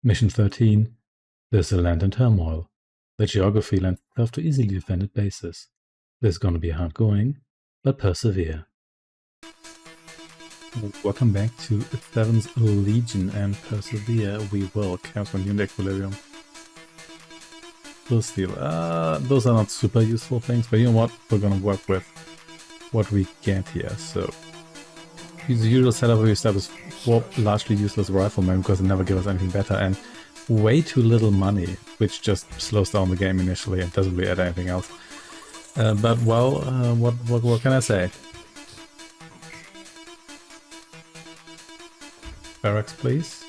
Mission 13. There's a land in turmoil. The geography lends itself to easily defended bases. This is gonna be hard going, but persevere. Welcome back to 7th Legion, and persevere we will. Chaos when in equilibrium. Full steel. Those are not super useful things, but you know what? We're gonna work with what we get here. So use the usual setup where we establish 4 largely useless riflemen because they never give us anything better, and way too little money, which just slows down the game initially and doesn't really add anything else. But well, what can I say? Barracks, please.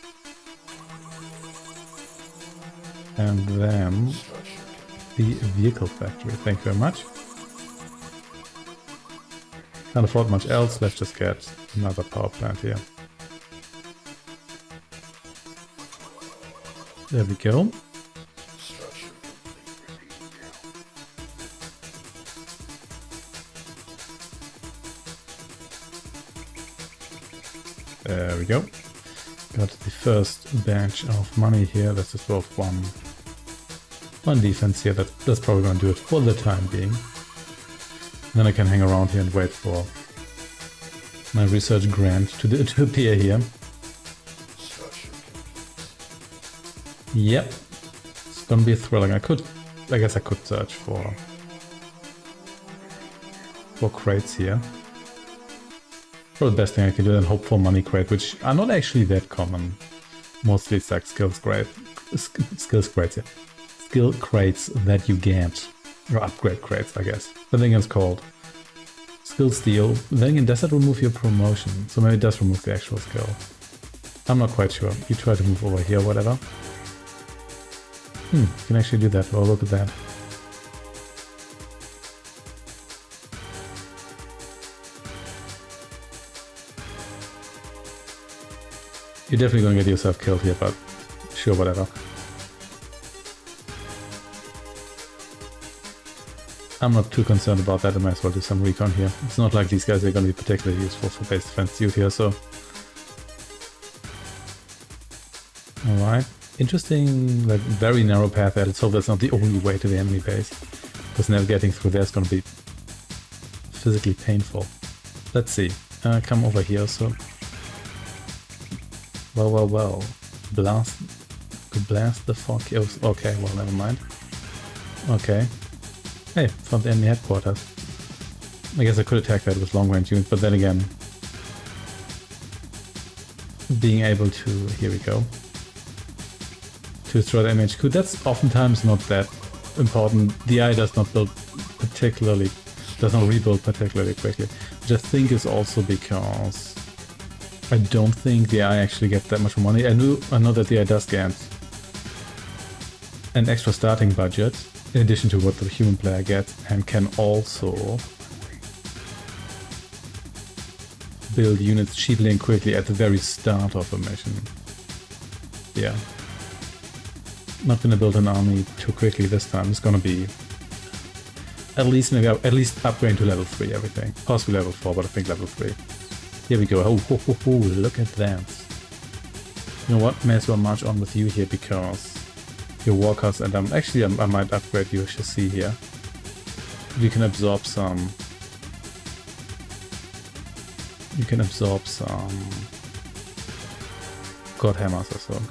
And then the vehicle factory. Thank you very much. Can't afford much else. Let's just get another power plant here. There we go. There we go. Got the first batch of money here. That's just worth one defense here. That's probably going to do it for the time being. And then I can hang around here and wait for my research grant to appear here. Yep, it's gonna be thrilling. I guess I could search for crates here. Probably the best thing I can do, and hope for money crate, which are not actually that common. Mostly it's like skills crates, yeah. Skill crates that you get, or upgrade crates, I guess. I think it's called skill steal. Then again, does that remove your promotion? So maybe it does remove the actual skill. I'm not quite sure. You try to move over here, whatever. You can actually do that. Well, look at that. You're definitely going to get yourself killed here, but sure, whatever. I'm not too concerned about that. I might as well do some recon here. It's not like these guys are going to be particularly useful for base defense dude here, so... Alright. Interesting, like, very narrow path there. Let's hope that's not the only way to the enemy base, because navigating through there is going to be physically painful. Let's see. Come over here, so... Well. Blast the fuck. Oh, okay, well, never mind. Okay. Hey, found the enemy headquarters. I guess I could attack that with long-range units, but then again... being able to... Here we go. To destroy the MHQ, that's oftentimes not that important. The AI does not rebuild particularly quickly, which I think is also because I don't think the AI actually gets that much money. I know that the AI does get an extra starting budget in addition to what the human player gets, and can also build units cheaply and quickly at the very start of a mission. Yeah. Not gonna build an army too quickly this time. It's gonna be at least upgrade to level 3 everything. Possibly level 4, but I think level 3. Here we go. Oh, look at that. You know what? May as well march on with you here because you're walkers, and I might upgrade you. You should see here. You can absorb some. God hammers or so.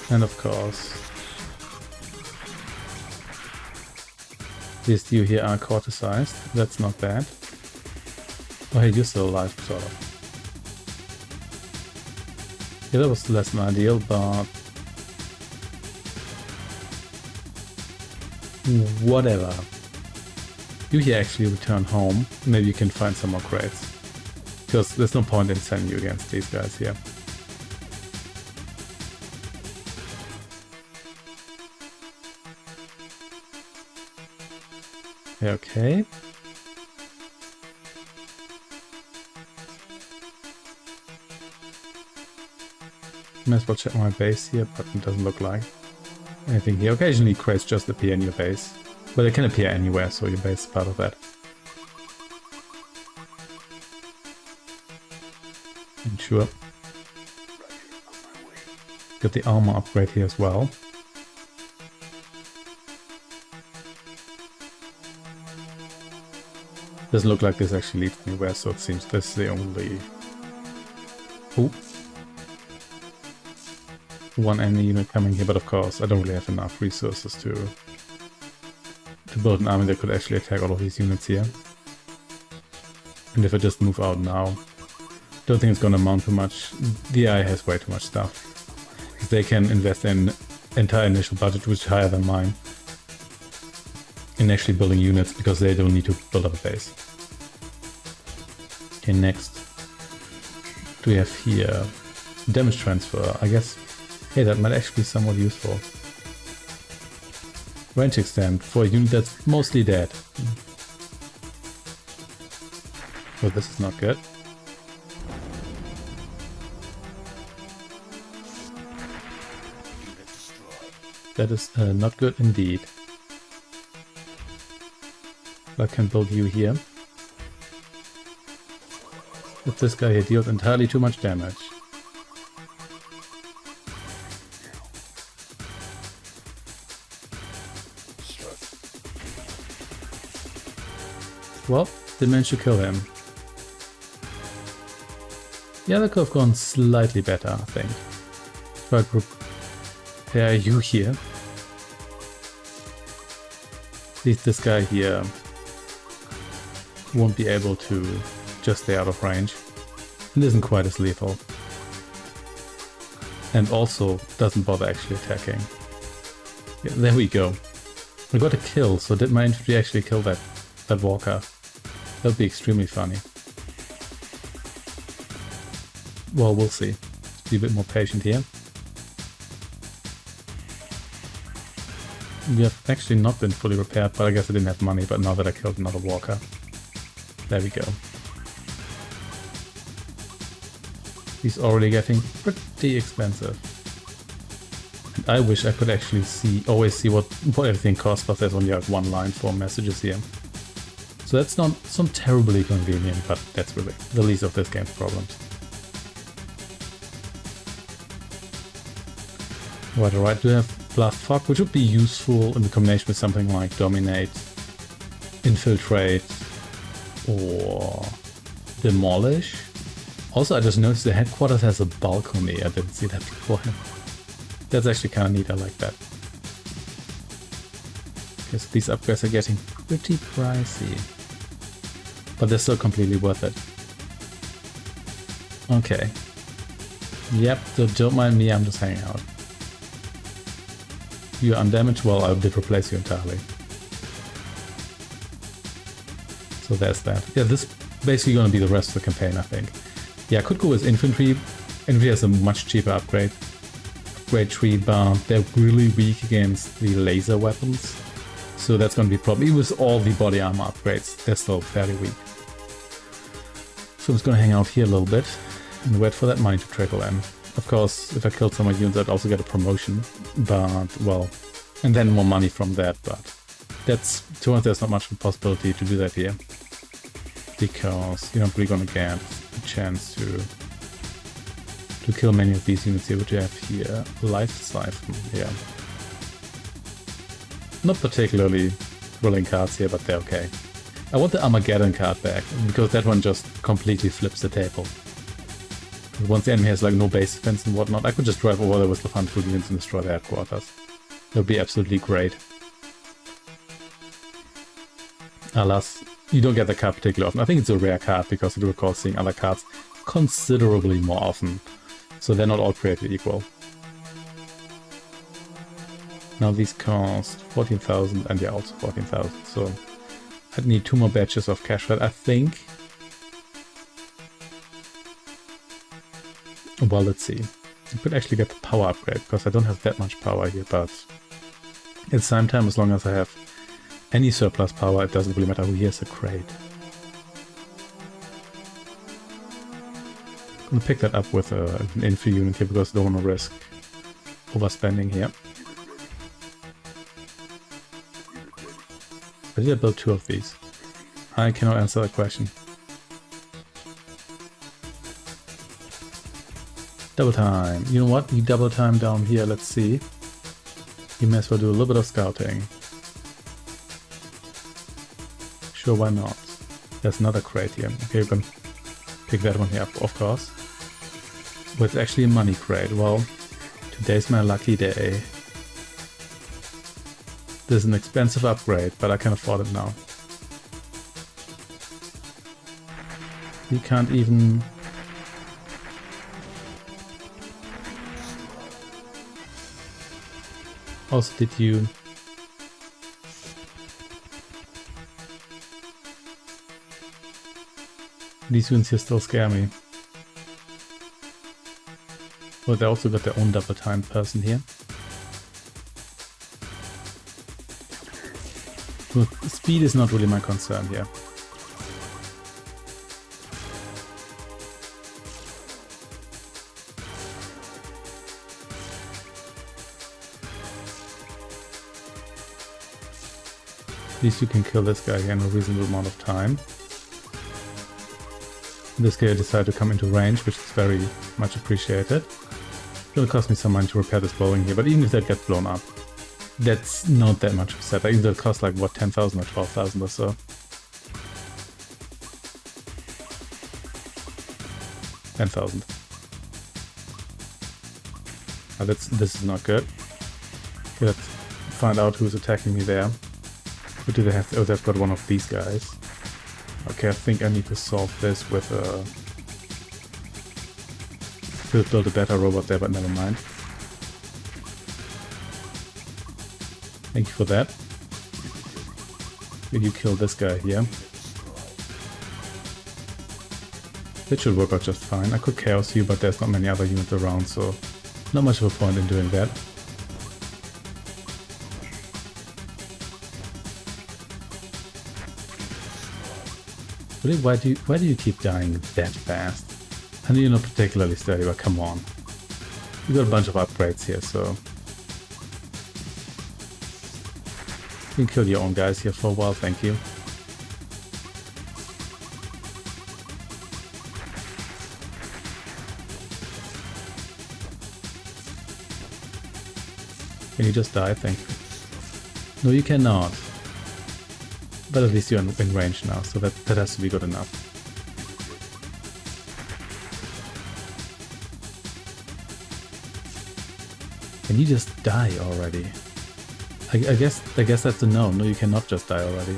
And of course, these two here are corticized. That's not bad. Oh hey, you're still alive, sort of. Yeah, that was less than ideal, but... whatever. You here actually return home. Maybe you can find some more crates. Because there's no point in sending you against these guys here. Okay. Might as well check my base here, but it doesn't look like anything here. Occasionally crates just appear in your base. But they can appear anywhere, so your base is part of that. Sure. Got the armor upgrade here as well. Doesn't look like this actually leads anywhere, so it seems this is the only... Ooh. One enemy unit coming here, but of course I don't really have enough resources to build an army that could actually attack all of these units here. And if I just move out now, don't think it's gonna amount to much. The AI has way too much stuff. They can invest in entire initial budget, which is higher than mine, in actually building units because they don't need to build up a base. Okay, next. Do we have here damage transfer? I guess, hey, that might actually be somewhat useful. Range extend for a unit that's mostly dead. Oh, this is not good. That is not good indeed. I can build you here. If this guy here deals entirely too much damage. Well, didn't manage to kill him. Yeah, that could have gone slightly better, I think. If I could prepare you here. At least this guy here won't be able to just stay out of range. It isn't quite as lethal. And also doesn't bother actually attacking. Yeah, there we go. I got a kill, so did my infantry actually kill that walker? That would be extremely funny. Well, we'll see. Be a bit more patient here. We have actually not been fully repaired, but I guess I didn't have money, but now that I killed another walker. There we go. He's already getting pretty expensive. And I wish I could actually always see what everything costs, but there's only like one line for messages here. So that's not some terribly convenient, but that's really the least of this game's problems. Right, alright, do we have Blast Fog, which would be useful in the combination with something like Dominate, Infiltrate, or Demolish. Also, I just noticed the headquarters has a balcony. I didn't see that before. That's actually kind of neat. I like that. Okay, so these upgrades are getting pretty pricey, but they're still completely worth it. Okay. Yep, so don't mind me, I'm just hanging out. You're undamaged? Well, I did replace you entirely. So there's that. Yeah, this is basically going to be the rest of the campaign, I think. Yeah, I could go with infantry. Infantry has a much cheaper upgrade tree, but they're really weak against the laser weapons. So that's going to be a problem. Even with all the body armor upgrades, they're still fairly weak. So I'm just going to hang out here a little bit and wait for that money to trickle in. Of course, if I killed some of my units, I'd also get a promotion, but, well, and then more money from that, but that's, to us, there's not much of a possibility to do that here, because you're not really going to get a chance to kill many of these units here, which you have here. Life Siphon, yeah. Not particularly thrilling cards here, but they're okay. I want the Armageddon card back, because that one just completely flips the table. Once the enemy has like no base defense and whatnot, I could just drive over there with the Huntful units and destroy their headquarters. That would be absolutely great. Alas, you don't get the card particularly often. I think it's a rare card because I do recall seeing other cards considerably more often. So they're not all created equal. Now these cost 14,000 and yeah, also 14,000. So I'd need 2 more batches of cash for it, I think. Well, let's see. I could actually get the power upgrade, because I don't have that much power here, but at the same time, as long as I have any surplus power, it doesn't really matter who hears a crate. I'm gonna pick that up with an infantry unit here, because I don't want to risk overspending here. Why did I build 2 of these? I cannot answer that question. Double time. You know what? You double time down here. Let's see. You may as well do a little bit of scouting. Sure, why not? There's another crate here. Okay, you can pick that one here up, of course. But it's actually a money crate. Well, today's my lucky day. This is an expensive upgrade, but I can afford it now. We can't even... Also, did you... These units here still scare me. Well, they also got their own double time person here. Well, speed is not really my concern here. At least you can kill this guy here in a reasonable amount of time. This guy decided to come into range, which is very much appreciated. It's gonna cost me some money to repair this bowling here, but even if that gets blown up, that's not that much of a setback. Even though it costs like, what, 10,000 or 12,000 or so. 10,000. Oh, this is not good. Okay, let's find out who's attacking me there. What do they have? Oh, they've got one of these guys. Okay, I think I need to solve this with a... Could have built a better robot there, but never mind. Thank you for that. Will you kill this guy here? That should work out just fine. I could chaos you, but there's not many other units around, so not much of a point in doing that. Really, why do you keep dying that fast? I know you're not particularly sturdy, but come on. You got a bunch of upgrades here, so you can kill your own guys here for a while, thank you. Can you just die? Thank you. No, you cannot. But at least you're in range now, so that has to be good enough. Can you just die already? I guess that's a no. No, you cannot just die already.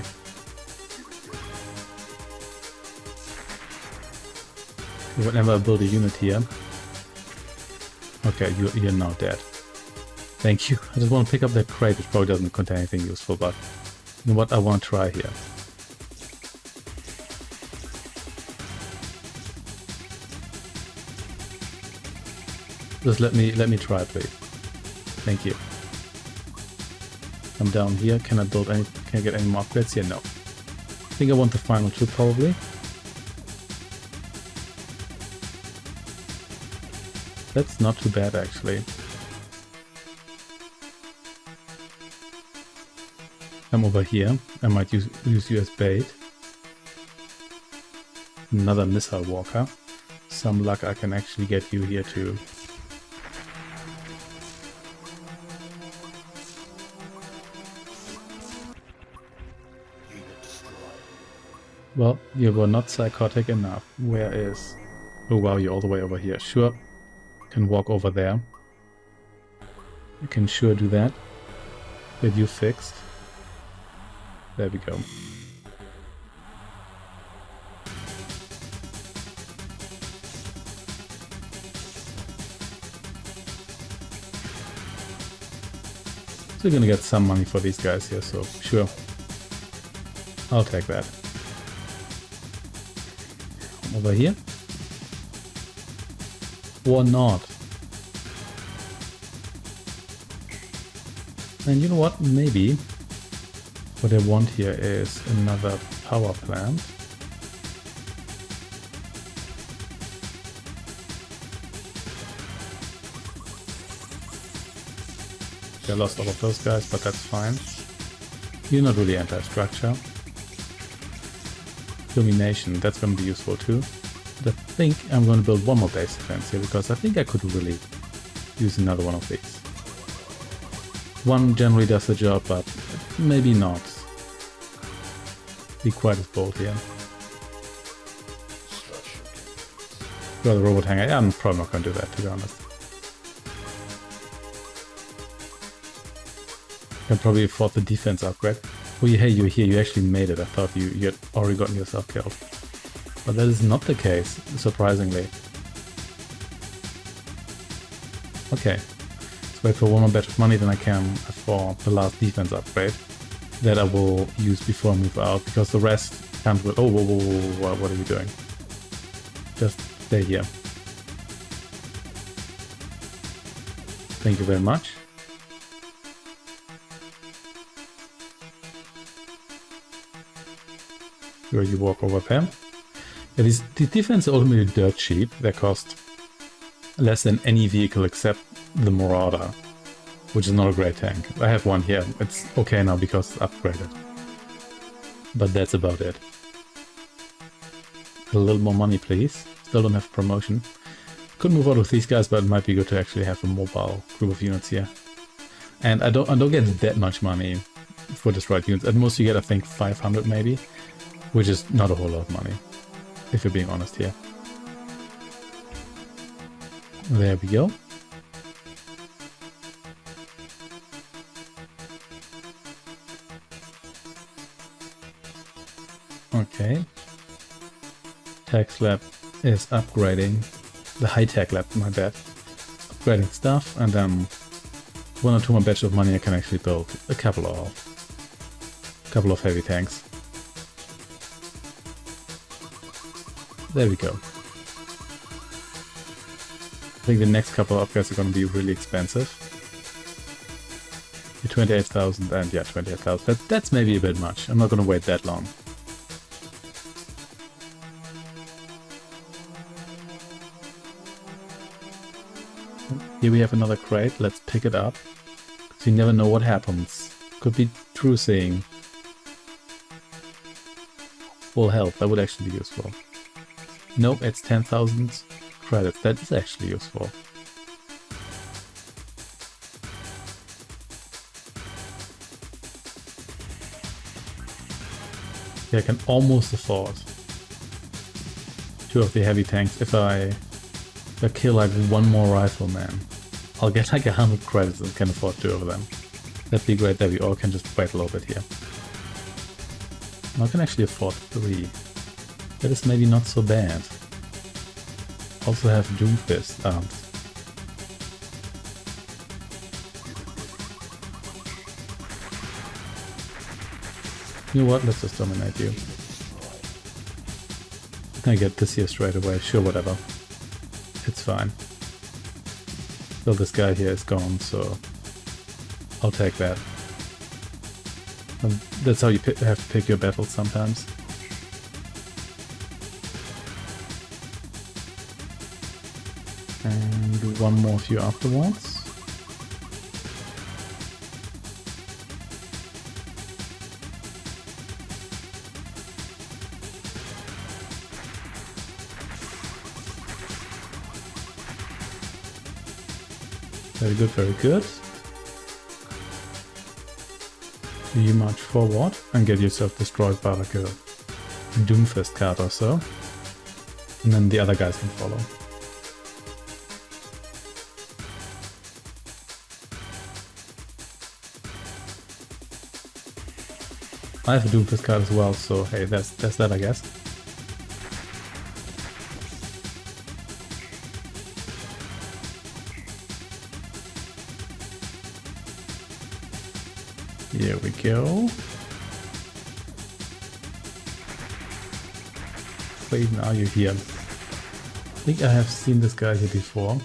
Whenever I build a unit here. Okay, you're now dead. Thank you. I just want to pick up that crate, which probably doesn't contain anything useful, but you know what I want to try here. Just let me try, please. Thank you. I'm down here. Can I get any more upgrades here? No. I think I want the final two probably. That's not too bad actually. I'm over here. I might use you as bait. Another missile walker. Some luck I can actually get you here too. Well, you were not psychotic enough. Where is... Oh wow, you're all the way over here. Sure. Can walk over there. You can sure do that. Get you fixed. There we go. So you're gonna get some money for these guys here, so sure. I'll take that. Over here. Or not. And you know what? Maybe what I want here is another power plant. I lost all of those guys, but that's fine. You're not really anti-structure. Illumination, that's going to be useful too. think I'm going to build one more base defense here, because I think I could really use another one of these. One generally does the job, but maybe not be quite as bold here. Got the robot hangar. Yeah, I'm probably not going to do that, to be honest. Can probably afford the defense upgrade. Oh, hey, you're here. You actually made it. I thought you had already gotten yourself killed. But that is not the case, surprisingly. Okay. Let's wait for one more batch of money, then I can afford the last defense upgrade that I will use before I move out, because the rest can't... Oh, whoa, whoa, whoa, what are you doing? Just stay here. Thank you very much. Here you walk over there. Yeah, the defense are ultimately dirt cheap. They cost less than any vehicle except the Marauder, which is not a great tank. I have one here. It's okay now because it's upgraded. But that's about it. A little more money, please. Still don't have promotion. Could move out with these guys, but it might be good to actually have a mobile group of units here. And I don't get that much money for destroyed units. At most you get, I think, 500 maybe, which is not a whole lot of money, if you're being honest here. There we go. Okay. Tech lab is upgrading. The high-tech lab, my bad. Upgrading stuff, and then one or two more batches of money I can actually build a couple of heavy tanks. There we go. I think the next couple of upgrades are going to be really expensive. 28,000 and yeah, 28,000. That's maybe a bit much. I'm not going to wait that long. Here we have another crate. Let's pick it up. So you never know what happens. Could be true saying. Full health. That would actually be useful. Nope, it's 10,000 credits. That is actually useful. Yeah, I can almost afford two of the heavy tanks if I kill like one more rifleman. I'll get like 100 credits and can afford two of them. That'd be great that we all can just wait a little bit here. I can actually afford 3. That is maybe not so bad. Also have Doomfist arms. You know what, let's just dominate you. I get this here straight away, sure, whatever. It's fine. Well, this guy here is gone, so I'll take that. That's how you have to pick your battles sometimes. And do one more few afterwards. Very good, very good. You march forward and get yourself destroyed by like a Doomfist card or so. And then the other guys can follow. I have a Doomfist card as well, so hey, that's that, I guess. Here we go. Wait, now you're here. I think I have seen this guy here before.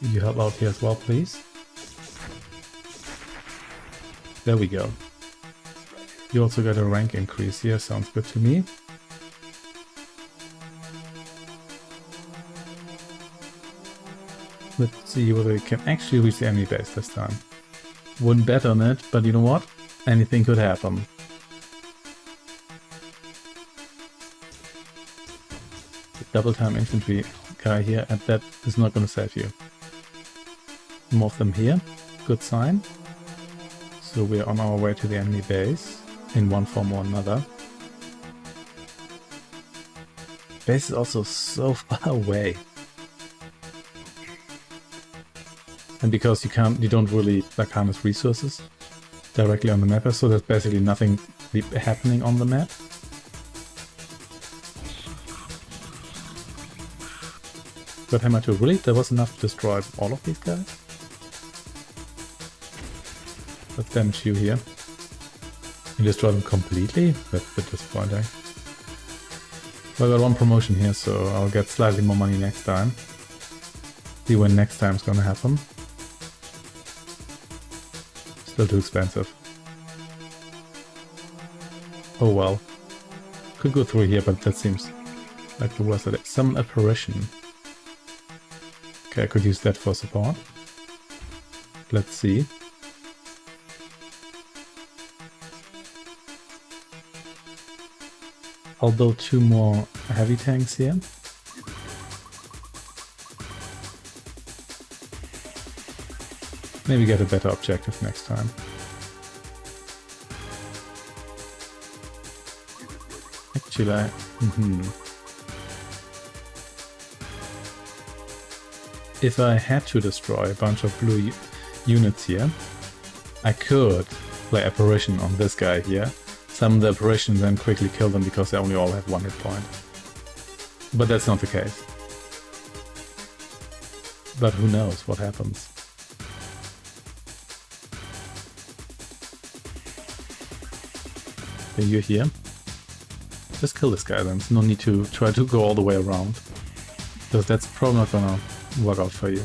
Will you help out here as well, please? There we go. You also got a rank increase here, sounds good to me. Let's see whether we can actually reach the enemy base this time. Wouldn't bet on it, but you know what? Anything could happen. double time infantry guy here, and that is not going to save you. More of them here. Good sign. So we're on our way to the enemy base in one form or another. Base is also so far away. And because you don't really like harness resources directly on the map, so there's basically nothing happening on the map. But Hammer 2, really? There was enough to destroy all of these guys? Let's damage you here. You destroy them completely? That's a bit disappointing. Well, I got one promotion here, so I'll get slightly more money next time. See when next time's gonna happen. Still too expensive. Oh well. Could go through here, but that seems like the worst of it. Summon Apparition. Okay, I could use that for support. Let's see. I'll build 2 more heavy tanks here. Maybe get a better objective next time. Actually, if I had to destroy a bunch of blue units here, I could play Apparition on this guy here, summon the Apparition, then quickly kill them because they only all have 1 hit point. But that's not the case. But who knows what happens. Okay, you're here. Just kill this guy then, there's no need to try to go all the way around. Because that's probably not gonna work out for you.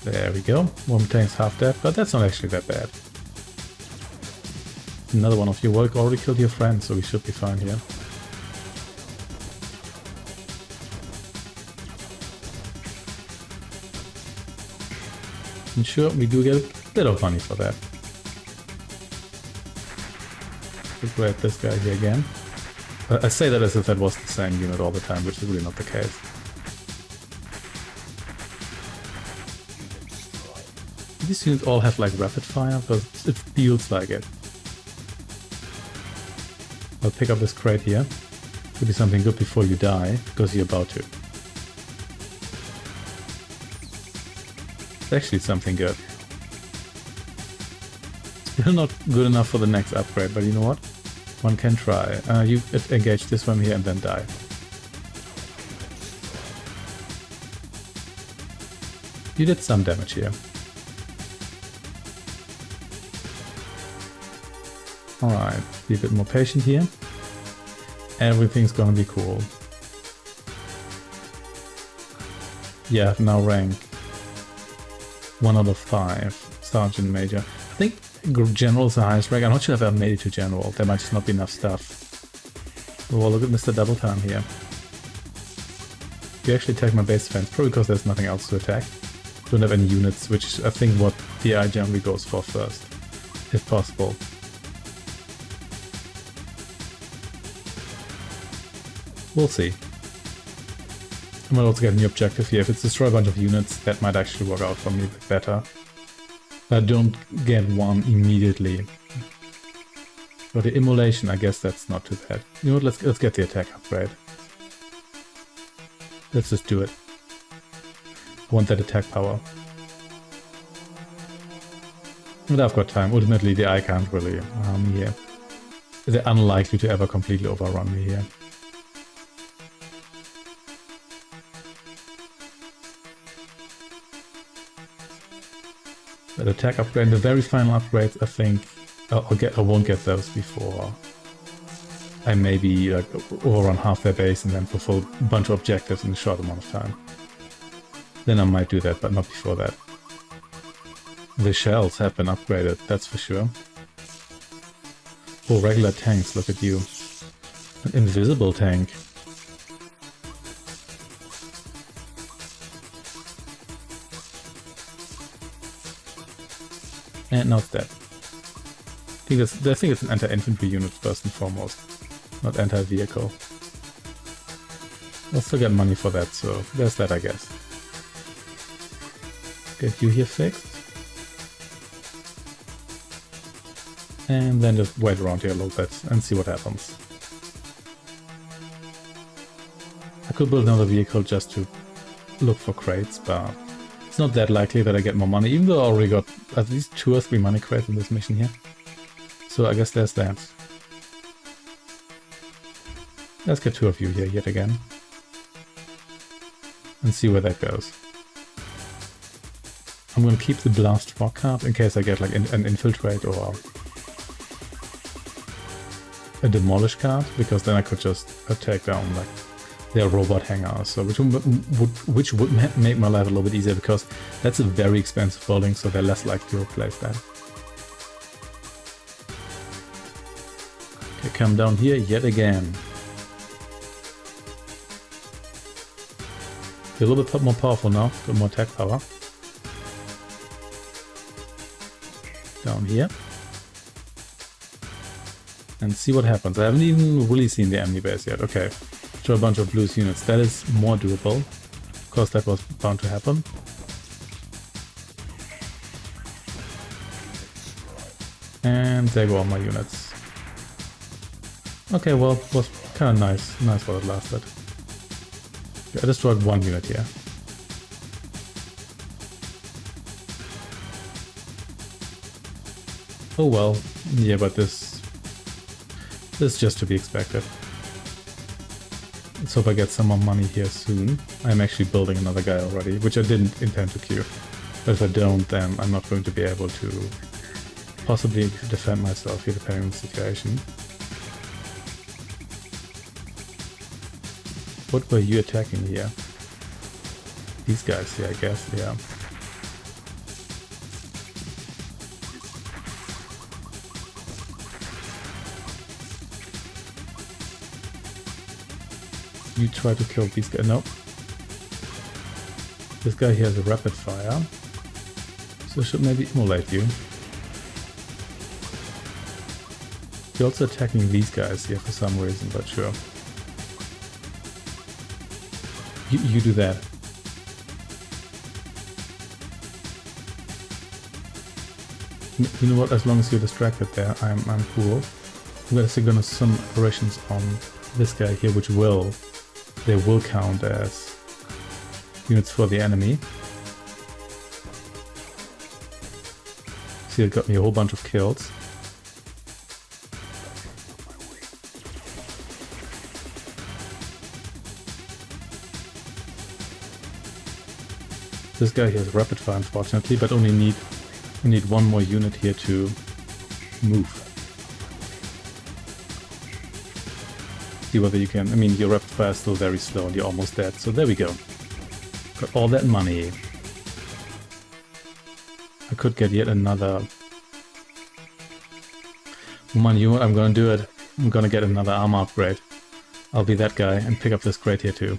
There we go. One tank's half dead, but that's not actually that bad. Another one of your work already killed your friend, so we should be fine here. And sure, we do get a bit of money for that. Let's grab this guy here again. I say that as if that was the same unit all the time, which is really not the case. These units all have like rapid fire, because it feels like it. I'll pick up this crate here. Could be something good before you die, because you're about to. It's actually something good. Still not good enough for the next upgrade, but you know what? One can try. You engage this one here and then die. You did some damage here. Alright, be a bit more patient here. Everything's gonna be cool. Yeah, I've now rank 1 out of 5, Sergeant Major. I think General is the highest rank. I'm not sure if I've made it to General. There might just not be enough stuff. Oh, look at Mr. Double Time here. You actually attack my base defense, probably because there's nothing else to attack. Don't have any units, which is I think what DI generally goes for first, if possible. We'll see. I might also get a new objective here. If it's destroy a bunch of units, that might actually work out for me a bit better. I don't get one immediately. For the immolation, I guess that's not too bad. You know what, let's get the attack upgrade. Let's just do it. I want that attack power. But I've got time. Ultimately, the eye can't really harm me here. They're unlikely to ever completely overrun me here. That attack upgrade, the very final upgrades, I think I won't get those before I maybe like overrun half their base and then fulfill a bunch of objectives in a short amount of time. Then I might do that, but not before that. The shells have been upgraded, that's for sure. Oh, regular tanks, look at you. An invisible tank. And now it's dead. I think it's an anti-infantry unit first and foremost, not anti-vehicle. We'll still get money for that, so there's that, I guess. Get you here fixed. And then just wait around here a little bit and see what happens. I could build another vehicle just to look for crates, but it's not that likely that I get more money, even though I already got at least 2 or 3 money crates in this mission here. So I guess there's that. Let's get 2 of you here yet again. And see where that goes. I'm gonna keep the blast fog card in case I get like an infiltrate or a demolish card, because then I could just take down like their robot hangars, so which would make my life a little bit easier, because that's a very expensive building, so they're less likely to replace that. Okay, come down here yet again. You're a little bit more powerful now, got more attack power. Down here. And see what happens. I haven't even really seen the enemy base yet. Okay, show a bunch of blues units. That is more doable. Of course, that was bound to happen. And there go all my units. Okay, well, it was kind of nice. Nice while it lasted. Okay, I destroyed 1 unit here. Oh well, yeah, but this is just to be expected. Let's hope I get some more money here soon. I'm actually building another guy already, which I didn't intend to queue. But if I don't, then I'm not going to be able to possibly defend myself here, depending on the situation. What were you attacking here? These guys here, I guess, yeah. You try to kill these guys. No. This guy here has a rapid fire, so should maybe immolate you. You're also attacking these guys here for some reason, but sure. You do that. You know what? As long as you're distracted there, I'm cool. We're actually gonna some operations on this guy here, which they will count as units for the enemy. See, it got me a whole bunch of kills. This guy here has rapid fire, unfortunately, but we need 1 more unit here to move. See whether you can. I mean, your rapid fire is still very slow and you're almost dead, so there we go. Got all that money. I could get yet another. Come on, you know what? I'm gonna do it. I'm gonna get another armor upgrade. I'll be that guy and pick up this crate here too.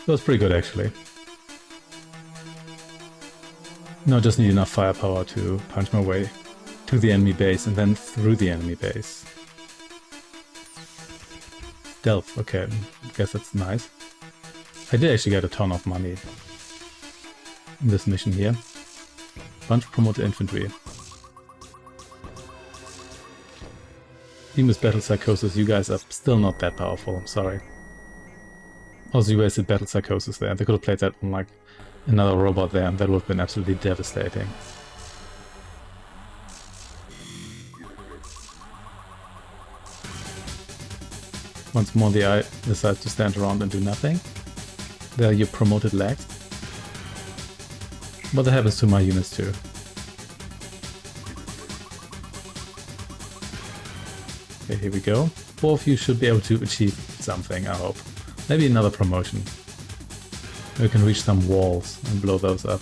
That was pretty good, actually. No, just need enough firepower to punch my way to the enemy base and then through the enemy base. Stealth, okay, I guess that's nice. I did actually get a ton of money in this mission here. Bunch of promoted infantry. Team with Battle Psychosis, you guys are still not that powerful, I'm sorry. Also, you wasted Battle Psychosis there. They could have played that on like another robot there, and that would have been absolutely devastating. Once more the eye decides to stand around and do nothing. There are your promoted legs. But that happens to my units too. Okay, here we go. 4 of you should be able to achieve something, I hope. Maybe another promotion. We can reach some walls and blow those up.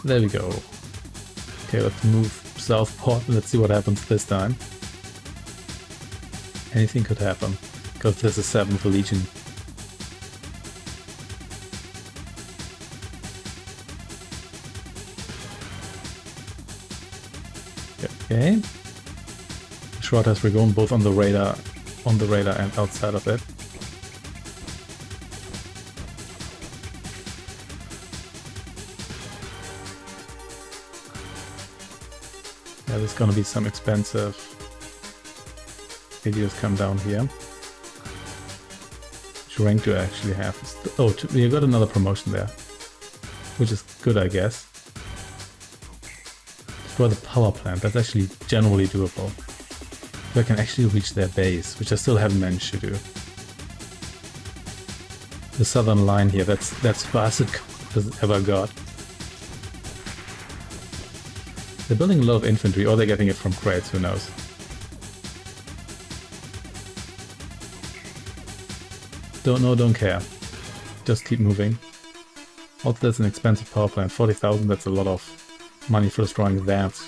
There we go. Okay, let's move southport. Let's see what happens this time. Anything could happen, because there's a 7th Legion. Okay. Short has Dragon both on the radar and outside of it. Yeah, there's gonna be some expensive videos come down here. Which rank do I actually have? Oh, you got another promotion there, which is good, I guess. Destroy the power plant. That's actually generally doable. So I can actually reach their base, which I still haven't managed to do. The southern line here, that's far as it ever got. They're building a lot of infantry, or they're getting it from crates, who knows. Don't know, don't care. Just keep moving. Also, that's an expensive power plant. 40,000, that's a lot of money for destroying that.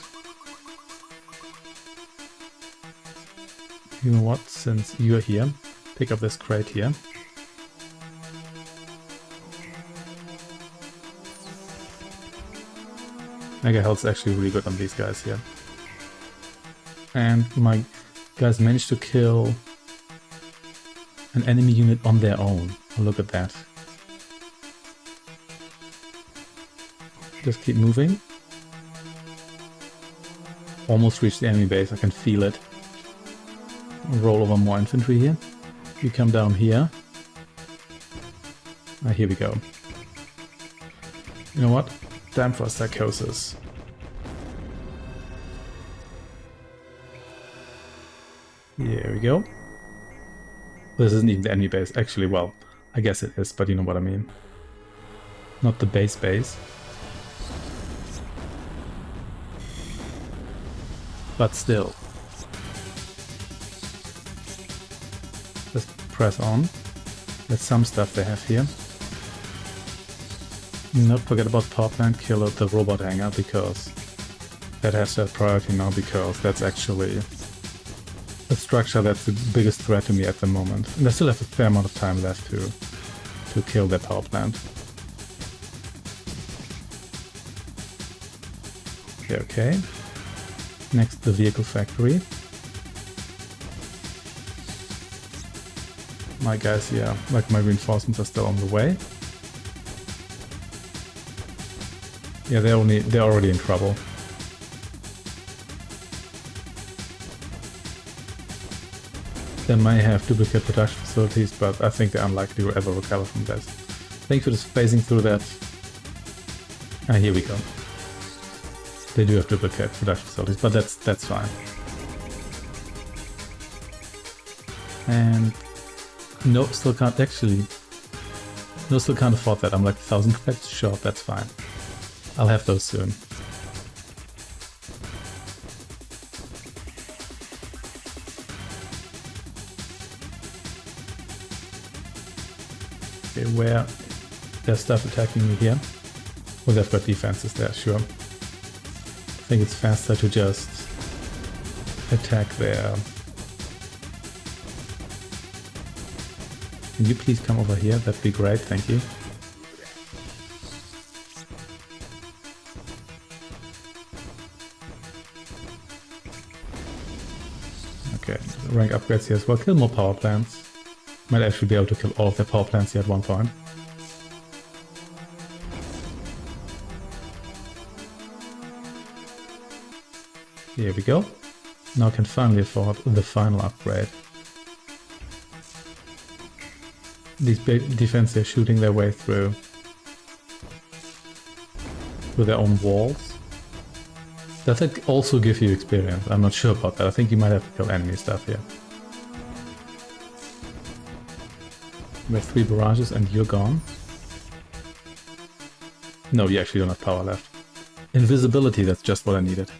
You know what, since you're here, pick up this crate here. Mega health's actually really good on these guys here. And my guys managed to kill an enemy unit on their own. Oh, look at that. Just keep moving. Almost reached the enemy base, I can feel it. Roll over more infantry here. You come down here. Ah, here we go. You know what? Time for psychosis. Here we go. This isn't even the enemy base. Actually, well, I guess it is, but you know what I mean. Not the base. But still. Just press on. There's some stuff they have here. Not forget about power plant, kill the robot hangar, because that has that priority now, because that's actually a structure that's the biggest threat to me at the moment. And I still have a fair amount of time left to kill that power plant. Okay. Next, the vehicle factory. My guys here, like my reinforcements, are still on the way. Yeah, they're already in trouble. They may have duplicate production facilities, but I think they're unlikely to ever recover from this. Thanks for just phasing through that. Ah, here we go. They do have duplicate production facilities, but that's fine. And no, still can't actually. No, still can't afford that. I'm like 1,000 credits short. That's fine. I'll have those soon. Okay, where there's stuff attacking me here? Well, they've got defenses there, sure. I think it's faster to just attack there. Can you please come over here? That'd be great, thank you. Okay, rank upgrades here as well. Kill more power plants. Might actually be able to kill all of their power plants here at one point. Here we go. Now I can finally afford the final upgrade. These big defenses are shooting their way through their own walls. Does that also give you experience? I'm not sure about that. I think you might have to kill enemy stuff here. We have 3 barrages and you're gone. No, you actually don't have power left. Invisibility, that's just what I needed.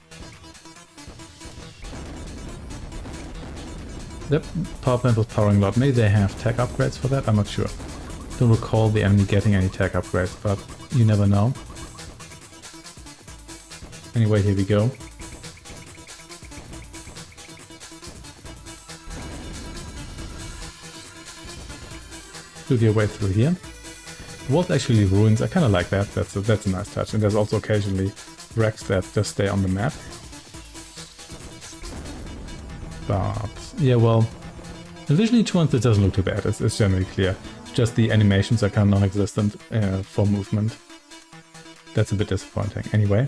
Yep, power plant was powering a lot. Maybe they have tech upgrades for that, I'm not sure. Don't recall the enemy getting any tech upgrades, but you never know. Anyway, here we go. Shoot your way through here. The walls actually ruins, I kind of like that, that's a nice touch. And there's also occasionally wrecks that just stay on the map. But yeah, well, visually towards it doesn't look too bad. It's generally clear. It's just the animations are kind of non-existent for movement. That's a bit disappointing. Anyway,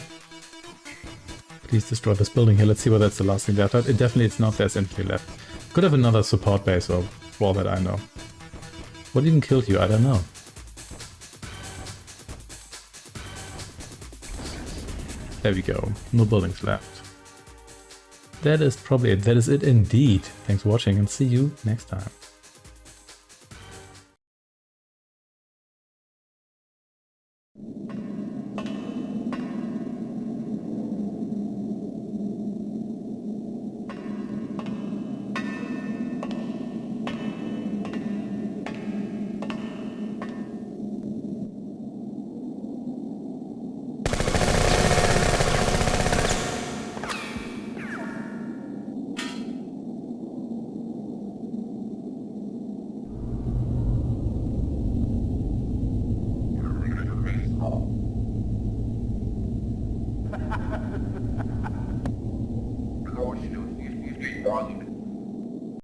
please destroy this building here. Let's see whether that's the last thing left. It definitely it's not. There's infantry left. Could have another support base or for all that I know. What even killed you? I don't know. There we go. No buildings left. That is probably it. That is it indeed. Thanks for watching and see you next time. Wrong.